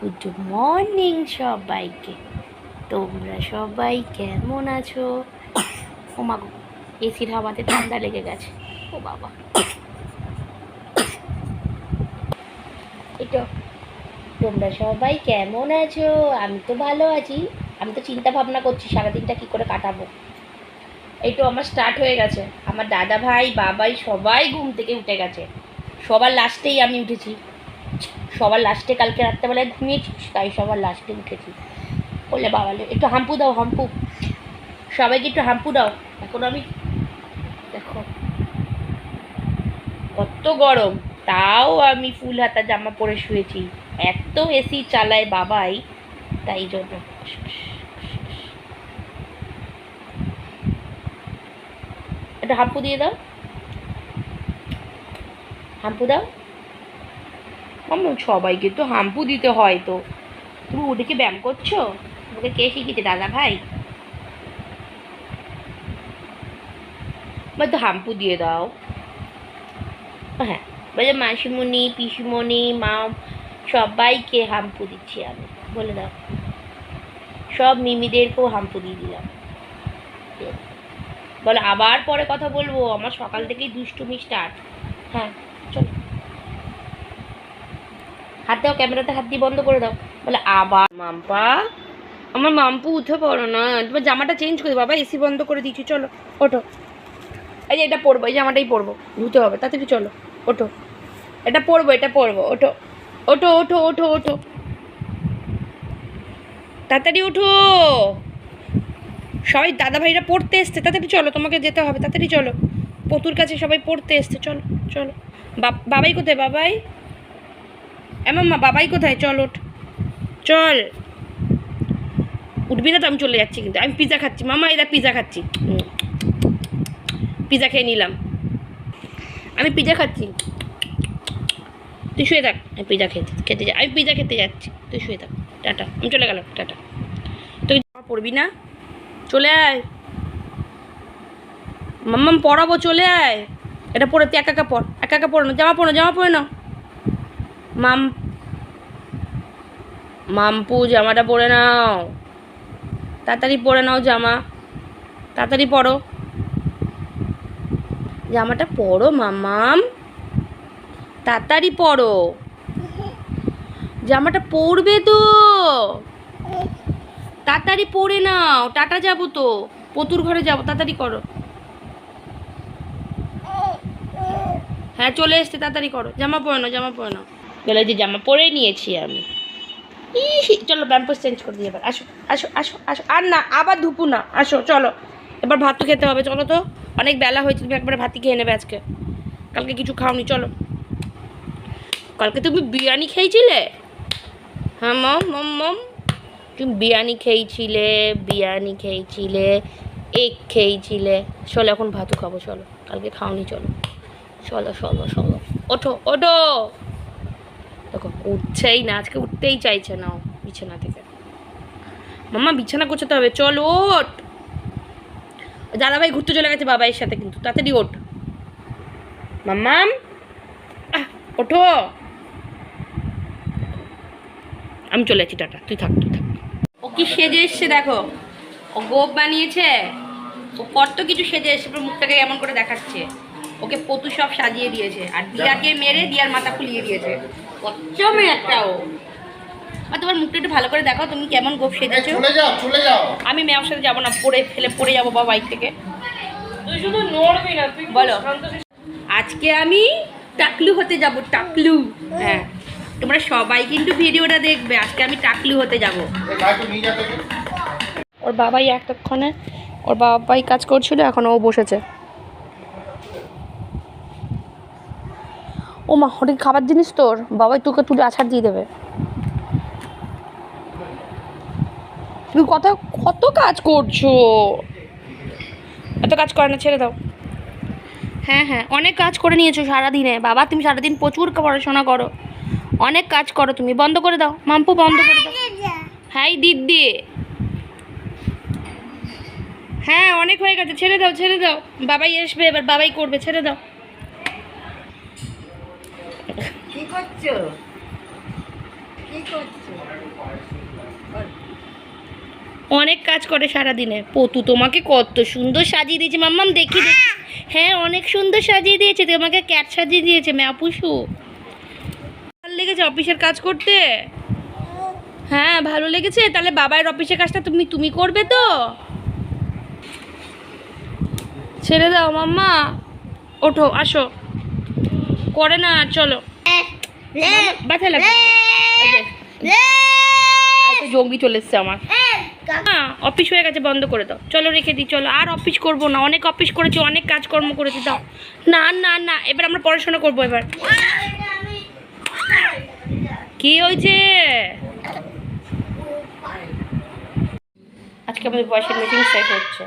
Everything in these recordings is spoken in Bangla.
গুড মর্নিং সবাইকে। তোমরা সবাই কেমন আছো? ও মা গো, এসির হাওয়াতে ঠান্ডা লেগে গেছে। ও বাবা, এটা তোমরা সবাই কেমন আছো? আমি তো ভালো আছি। আমি তো চিন্তা ভাবনা করছি সারাদিনটা কি করে কাটাবো। এই তো আমার স্টার্ট হয়ে গেছে। আমার দাদা ভাই বাবাই সবাই ঘুম থেকে উঠে গেছে। সবার লাস্টেই আমি উঠেছি। সবার লাস্টে কালকে রাত্রেবেলায় ঘুমিয়েছি, তাই সবার লাস্টে উঠেছি। বলে বাবালে একটু হাম্পু দাও, হাম্পু সবাইকে একটু হাম্পু দাও। এখন আমি দেখো কত গরম, তাও আমি ফুল হাতা জামা পরে শুয়েছি। এত এসি চালায় বাবাই, তাই জন্য। একটু হাম্পু দিয়ে দাও, হাম্পু দাও। সবাইকে তো হাম্পু দিতে হয়। তো তুমি উঠে কি ব্যায়াম করছো? তোমাকে কে শিখিয়েছে? দাদা ভাই? বা তো হাম্পু দিয়ে দাও। হ্যাঁ, বলে মাসিমণি পিসিমণি মা সবাইকে হাম্পু দিচ্ছি আমি। বলে দাও, সব মিমিদেরকেও হাম্পু দিয়ে দিলাম। বলো আবার পরে কথা বলবো, আমার সকাল থেকেই দুষ্টুমি স্টার্ট। হ্যাঁ চলো, হাত দাও, ক্যামেরাতে হাত দিয়ে বন্ধ করে দাও। বলে আবার মাম্পা, আমার মাম্পু উঠে পড়ো না, তোমার জামাটা চেঞ্জ করে বাবা, এসি বন্ধ করে দিচ্ছি। চলো ওঠো, এই যে এটা পরবো, এই জামাটাই পরবো, ধুতে হবে তাড়াতাড়ি। চলো ওঠো, এটা পরবো, এটা পরবো। ওঠো ওঠো ওঠো ওঠো ওঠো, তাড়াতাড়ি ওঠো। সবাই দাদা ভাইরা পড়তে এসছে, তাড়াতাড়ি চলো, তোমাকে যেতে হবে, তাড়াতাড়ি চলো। পতুর কাছে সবাই পড়তে এসছে, চলো চলো। বাবাই কোথায়? বাবাই মা, বাবাই কোথায়? চল ওঠ, চল। উঠবি না তো? আমি চলে যাচ্ছি, কিন্তু আমি পিজা খাচ্ছি মামা, এরা পিজা খাচ্ছি। পিজা খেয়ে নিলাম, আমি পিজা খাচ্ছি। তুই শুয়ে থাক, আমি পিজা খেতে যা, আমি পিজা খেতে যাচ্ছি, তুই শুয়ে থাক। টাটা, আমি চলে গেলাম, টাটা। তুই জামা পরবি না? চলে আয় মাম্মাম, পড়াবো, চলে আয়। এটা পরে তুই একা একা পড়, একা একা পড়ো না, জামা পড়ো, জামা পরে নাও। মাম্পু জামাটা পরে নাও, তাড়াতাড়ি পরে নাও জামা, তাড়াতাড়ি পরো, জামাটা পরো মাম্মাম, তাড়াতাড়ি পরো, জামাটা পরবে তো, তাড়াতাড়ি পরে নাও। টাটা যাবো তো, পতুর ঘরে যাবো, তাড়াতাড়ি করো। হ্যাঁ চলে এসছে, তাড়াতাড়ি করো, জামা পরে নাও, জামা পরে নাও। বলে যে জামা পরে নিয়েছি আমি। চলো প্যাম্পাস চেঞ্জ করে দিয়ে এবার আসো, আসো আসো আসো, আর না আবার ধুপু না, আসো চলো। এবার ভাত তো খেতে হবে, চলো তো, অনেক বেলা হয়েছে, তুমি একবারে ভাতই খেয়ে নেবে আজকে, কালকে কিছু খাওনি। চলো, কালকে তুমি বিরিয়ানি খেয়েছিলে। হ্যাঁ মম মম মম, তুমি বিরিয়ানি খেয়েছিলে, বিরিয়ানি খেয়েছিলে, এগ খেয়েছিলে। চলো এখন ভাতও খাবো, চলো, কালকে খাওনি। চলো চলো চলো চলো, ওঠো ওঠো। দেখো উঠছেই না, আজকে উঠতেই চাইছে না বিছানা থেকে। মাম্মা বিছানা গোছাতে হবে, চল ওঠ। দাদাভাই ঘুরতে চলে গেছে বাবাইয়ের সাথে, কিন্তু তাড়াতাড়ি ওঠ মাম্মাম, ওঠো। আমি চলে যাচ্ছি, টাটা, তুই থাক, তুই থাক। ও কি সেজে এসছে দেখো, ও গোপ বানিয়েছে, ও কত কিছু সেজে এসছে, মুখটাকে এমন করে দেখাচ্ছে। ওকে পতু সব সাজিয়ে দিয়েছে, আর দিয়াকে মেরে দিয়ার মাথা খুলিয়ে দিয়েছে। কত মেয়ে একটা ও। আর তোমার মুখটা একটু ভালো করে দেখাও, তুমি কেমন গোপ সেজেছো। চলে যাও। আমি মেয়ের সাথে যাবো না, পড়ে যাবো বাবা বাইক থেকে। তুই শুধু নড়বি না, তুই বলো, আজকে আমি টাকলু হতে যাব, টাকলু। হ্যাঁ তোমরা সবাই কিন্তু ভিডিওটা দেখবে, আজকে আমি টাকলু হতে যাব। ওর বাবাই এতক্ষণে, ওর বাবাই কাজ করছিল, এখন ও বসেছে। ও মা, অনেক খাবার জিনিস তোর বাবাই তোকে তুলে আছাড় দিয়ে দেবে। তুমি কত কাজ করছো, এত কাজ করে না, ছেড়ে দাও। হ্যাঁ হ্যাঁ, অনেক কাজ করে নিয়েছো সারাদিনে বাবা, তুমি সারাদিন প্রচুর পড়াশোনা করো, অনেক কাজ করো তুমি। বন্ধ করে দাও মাম্পু, বন্ধ করে দাও। হ্যাঁ দিদি, হ্যাঁ অনেক হয়ে গেছে, ছেড়ে দাও ছেড়ে দাও, বাবাই আসবে এবার, বাবাই করবে, ছেড়ে দাও। কি করছো? কি অনেক কাজ করে সারাদিনে। পতু তোমাকে কত সুন্দর সাজিয়ে দিয়েছে মাম্মাম, দেখি দেখি। হ্যাঁ অনেক সুন্দর সাজিয়ে দিয়েছে, তোমাকে ক্যাট সাজিয়ে দিয়েছে ম্যাপুসু। ভালো লেগেছে অফিসের কাজ করতে? হ্যাঁ ভালো লেগেছে। তাহলে বাবার অফিসের কাজটা তুমি তুমি করবে তো? ছেড়ে দাও মাম্মা, ওঠো আসো। করে না, চলো। ব্যথা লাগবে। জঙ্গি চলে এসছে আমার। হ্যাঁ অফিস হয়ে গেছে, বন্ধ করে দাও। চলো রেখে দিই, চলো। আর অফিস করবো না, অনেক অফিস করেছি, অনেক কাজকর্ম করেছি। দাও। না না না, এবার আমরা পড়াশোনা করবো। এবার কি হয়েছে? আজকে আমাদের বয়সের মিটিং সেট হচ্ছে,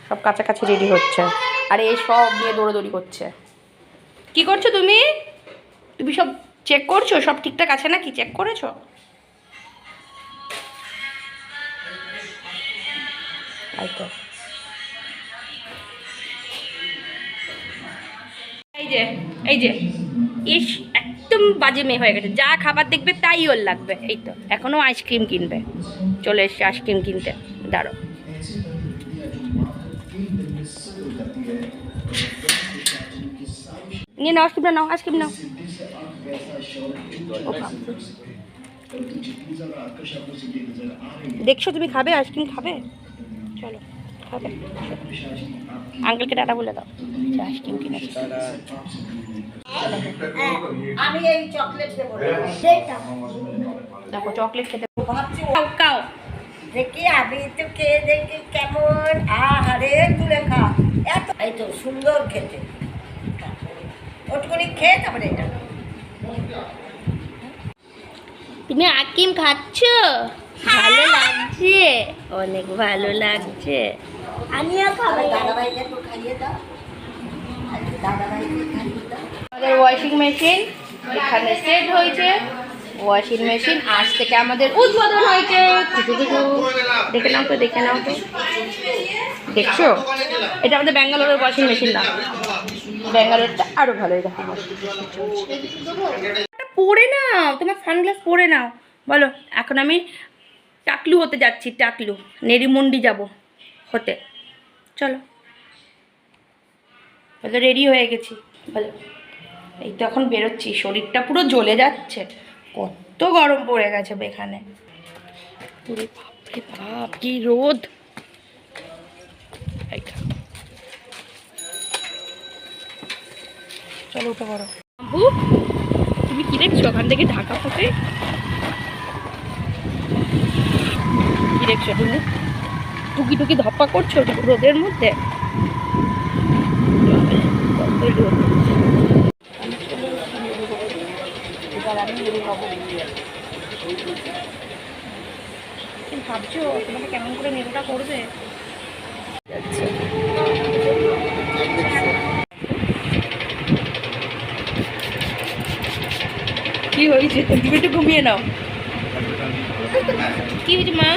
সব কাছাকাছি রেডি হচ্ছে, আর এই সব নিয়ে দৌড়াদৌড়ি করছে। কি করছো তুমি? তুমি সব চেক করছো সব ঠিকঠাক আছে নাকি? চেক করেছো? তো এই যে এই যে ইস, একদম বাজে মেয়ে হয়ে গেছে। যা খাবার দেখবে তাই ওর লাগবে। এই তো এখনো আইসক্রিম কিনবে, চলে এসছে আইসক্রিম কিনতে। দাঁড়ো, নিয়ে নাও আইসক্রিমটা, নাও আইসক্রিম নাও। দেখছো তুমি খাবে আইসক্রিম? খাবে? চলো খাবে। আঙ্কেলকে টাটা বলে দাও, আইসক্রিম কিনেছি। আমি এই চকলেট দেবো। দেখো চকলেট খেতে খাও খাও। দেখি আমি তো খেয়ে দেখি কেমন। আহারে তুলে খা, এত এই তো সুন্দর খেতে। ওটুকুনি খেয়ে তারপরে এটা। তুমি আইসক্রিম খাচ্ছ? ভালো লাগছে, অনেক ভালো লাগছে। আমিও খাবো। দাদাভাইকে একটু খাইয়ে দাও, দাদাভাইকে খাইয়ে দাও। আমাদের ওয়াশিং মেশিন এখানে সেট হয়েছে। ওয়াশিং মেশিন আজ থেকে আমাদের উদ্বোধন হয়েছে। দেখে নাও তো, দেখে নাও তো। দেখছো, এটা আমাদের ব্যাঙ্গালোরের ওয়াশিং মেশিন না, ব্যাঙ্গালোরটা আরো ভালো। দেখো পরে নাও, তোমার সানগ্লাস পরে নাও। বলো, এখন আমি টাকলু হতে যাচ্ছি, টাকলু নেরিমন্ডি যাব হতে। চলো বলো, রেডি হয়ে গেছি। বলো, এই তো এখন বেরোচ্ছি, শরীরটা পুরো জ্বলে যাচ্ছে, কত গরম পড়ে গেছে এখানে। পুরো বাপরে বাপ কি রোদ। চলো উঠে পড়ো। বাবু তুমি কি দেখছো ওখান থেকে ঢাকা পথে? কি দেখছো তুমি? টুকি টুকি ধপ্পা করছো রোদের মধ্যে? কত রোদ। ভাবছো তোমাকে কেমন করে নেড়ুটা করবে? কি হয়েছে? তুমি একটু ঘুমিয়ে নাও। কি হয়েছে মা?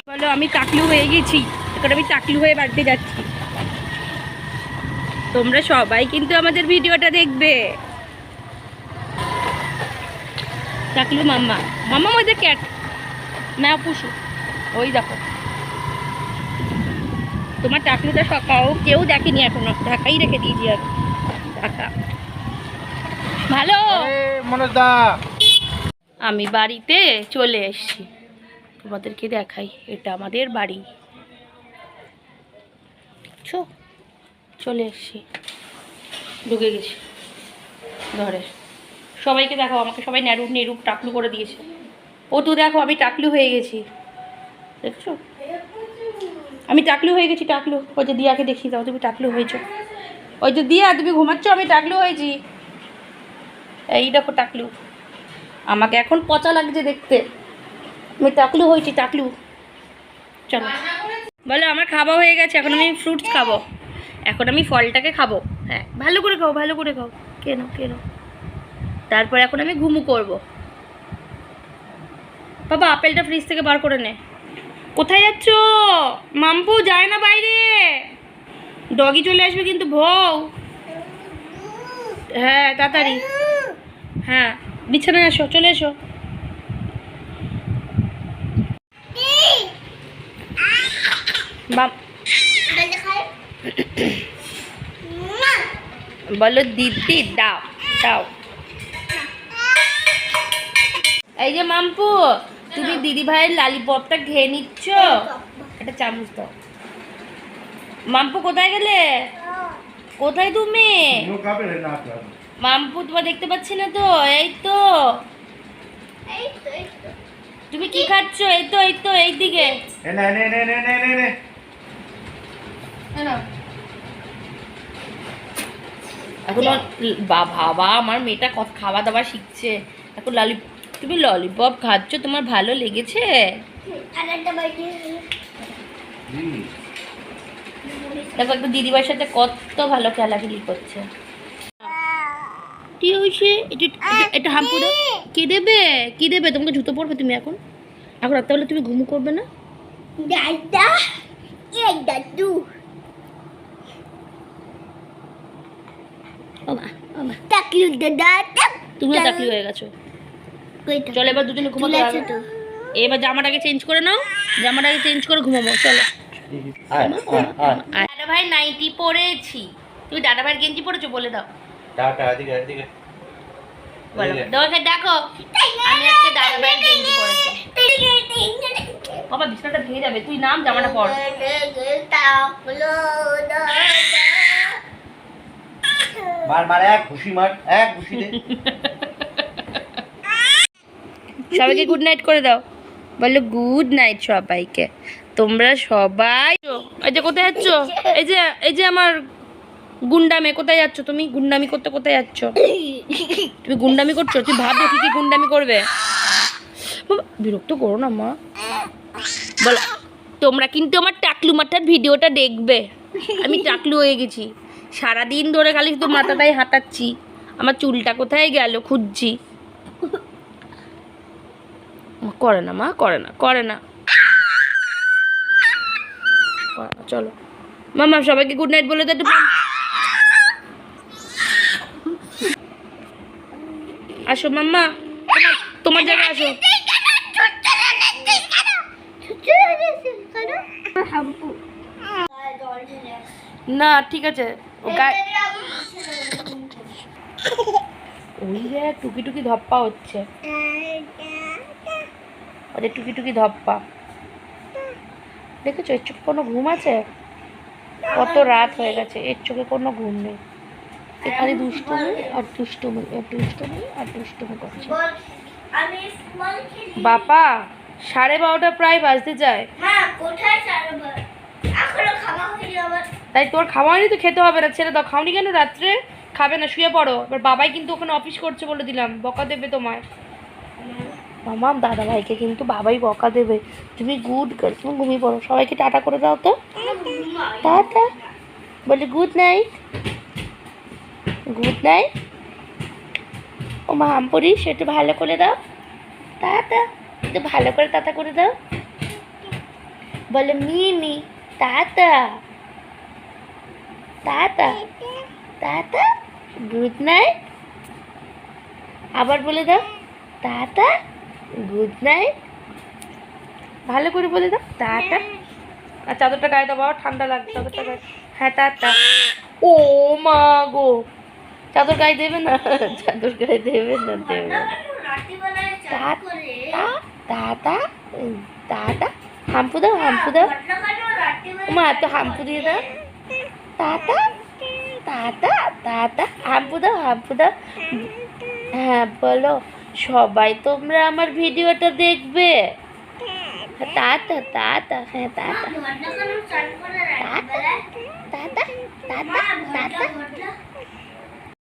বলো, আমি টাকলু হয়ে গেছি, এখন আমি টাকলু হয়ে বাড়িতে যাচ্ছি। তোমরা সবাই কিন্তু আমাদের ভিডিওটা দেখবে। টাকলু মাম্মা, মাম্মা ওই যে ক্যাট না পুষু, ওই দেখো তোমার টাকলুটা সকাল কেউ দেখেনি এখনো, ঢাকাই রেখে দিয়েছি আর ঢাকা। ভালো মনোজদা, আমি বাড়িতে চলে এসেছি, তোমাদেরকে দেখাই। এটা আমাদের বাড়ি, দেখছো? চলে এসেছি, ঢুকে গেছি ঘরে। সবাইকে দেখো, আমাকে সবাই নেরুপ নেরুপ টাকলু করে দিয়েছে। ও তো দেখো আমি টাকলু হয়ে গেছি, দেখছো? আমি টাকলু হয়ে গেছি, টাকলু। ওই যে দিয়াকে দেখিয়ে দাও, তুমি টাকলু হয়েছো। ওই যে দিয়া, তুমি ঘুমাচ্ছ, আমি টাকলু হয়েছি। এই দেখো টাকলু। আমাকে এখন পচা লাগছে দেখতে, আমি টাকলু হয়েছি, টাকলু। চলো বলো, আমার খাওয়া হয়ে গেছে, এখন আমি ফ্রুটস খাবো, এখন আমি ফলটাকে খাবো। হ্যাঁ, ভালো করে খাও, ভালো করে খাও, কেন কেন। তারপর এখন আমি ঘুমু করব। বাবা আপেলটা ফ্রিজ থেকে বার করে নে। কোথায় যাচ্ছ? মাম্পু যায় না বাইরে, ডগি চলে আসবে কিন্তু বউ। হ্যাঁ তাড়াতাড়ি, হ্যাঁ বিছানায় এসো, চলে এসো। বলো দিদি দাও দাও। এই যে মাম্পু, তুমি দিদি ভাইয়ের লালিপপটা খেয়ে নিচ্ছ, একটা চামচ দাও। মাম্পু কোথায় গেলে? কোথায় তুমি? মাম্পু তোমার দেখতে পাচ্ছি না তো। এই তো তুমি কি খাচ্ছ? এই তো এই তো এই দিকে। এখন বাবা আমার মেয়েটা কত খাওয়া দাওয়া শিখছে এখন। তুমি ললিপপ খাচ্ছ, তোমার ভালো লেগেছে? দেখো একটা দিদিভাইয়ের সাথে কত ভালো খেলাখেলি করছে। কি হয়েছে? এটা হাম্পু দাও। কি দেবে? কি দেবে? তোমাকে জুতো পরবে তুমি এখন? এখন রাত্রেবেলা তুমি ঘুমু করবে না? দাদা এই দাদু টাকলু দাদা, তুমিও চাকরি হয়ে গেছো। চলো এবার দুজনে ঘুমাতে হবে। এবার জামাটাকে চেঞ্জ করে নাও, জামাটাকে চেঞ্জ করে ঘুমাবো। চলো। দাদা ভাই নাইটি পরেছি, তুমি দাদা ভাইয়ের গেঞ্জি পরেছো বলে দাও। বলো দেখো আমি আজকে দাদা ভাইয়ের গেঞ্জি পরেছি। বাবা বিছানাটা ভেঙে যাবে, তুই নাম, জামাটা পর। সবাইকে গুড নাইট করে দাও। বলো গুড নাইট সবাইকে। তোমরা সবাই এই যে কোথায় যাচ্ছ? এই যে আমার গুন্ডামে, কোথায় যাচ্ছ তুমি? গুন্ডামি করতে কোথায় যাচ্ছ? তুমি গুন্ডামি করছো? তুই ভাবো কি কি গুন্ডামি করবে। বিরক্ত করো না মা। বলো তোমরা কিন্তু আমার টাকলু মাথার ভিডিওটা দেখবে। আমি টাকলু হয়ে গেছি, সারাদিন ধরে খালি শুধু মাথাটাই হাঁটাচ্ছি, আমার চুলটা কোথায় গেল খুঁজছি। করে না মা, করে না, করে না। চলো মামা সবাইকে গুড নাইট বলে দাও একটু। আসো মাম্মা, তোমার জায়গায় আসো। না ঠিক আছে, ওই যে টুকি টুকি ধপ্পা হচ্ছে, ওদের টুকি টুকি ধপ্পা দেখেছো? এর চোখে কোনো ঘুম আছে? কত রাত হয়ে গেছে, এর চোখে কোনো ঘুম নেই, এখানে দুষ্টুমি আর দুষ্টুমি আর দুষ্টুমি আর দুষ্টুমি করছে। বাবা 12:30 প্রায় বাজতে যায়। তাই তোর খাওয়া হয়নি তো খেতে হবে না, ছেড়ে দাও। খাওনি কেন রাত্রে? খাবে না, শুয়ে পড়ো। এবার বাবাই কিন্তু ওখানে অফিস করছে বলে দিলাম, বকা দেবে তোমায়। মামা দাদা ভাইকে কিন্তু বাবাই বকা দেবে। তুমি গুড গার্ল, তুমি ঘুমিয়ে পড়ো। সবাইকে টাটা করে দাও তো। টাটা বলে গুড নাইট, গুড নাইট। ও মা হাম্পরি সেটা ভালো করে দাও। টাটা, একটু ভালো করে টাটা করে দাও। বলে mini tata, tata tata, good night. আবার বলে দাও টাটা, গুড নাইট। ভালো করে বলে দাও টাটা। আর চাদরটা গায়ে দাও বাবা, ঠান্ডা লাগছে চাদরটা গায়ে। হ্যাঁ টাটা। ও মা গো, চাদর গায়ে দেবে না, চাদর গায়ে দেবে না, দেবে না। টাটা টাটা, হাম্পু দাও, হাম্পু দাও। মা তো হাম্পু দিয়ে দাও। টাটা টাটা টাটা, হাম্পু দাও, হাম্পু দাও। হ্যাঁ বলো সবাই তোমরা আমার ভিডিওটা দেখবে। টাটা টাটা, হ্যাঁ tata tata tata tata tata.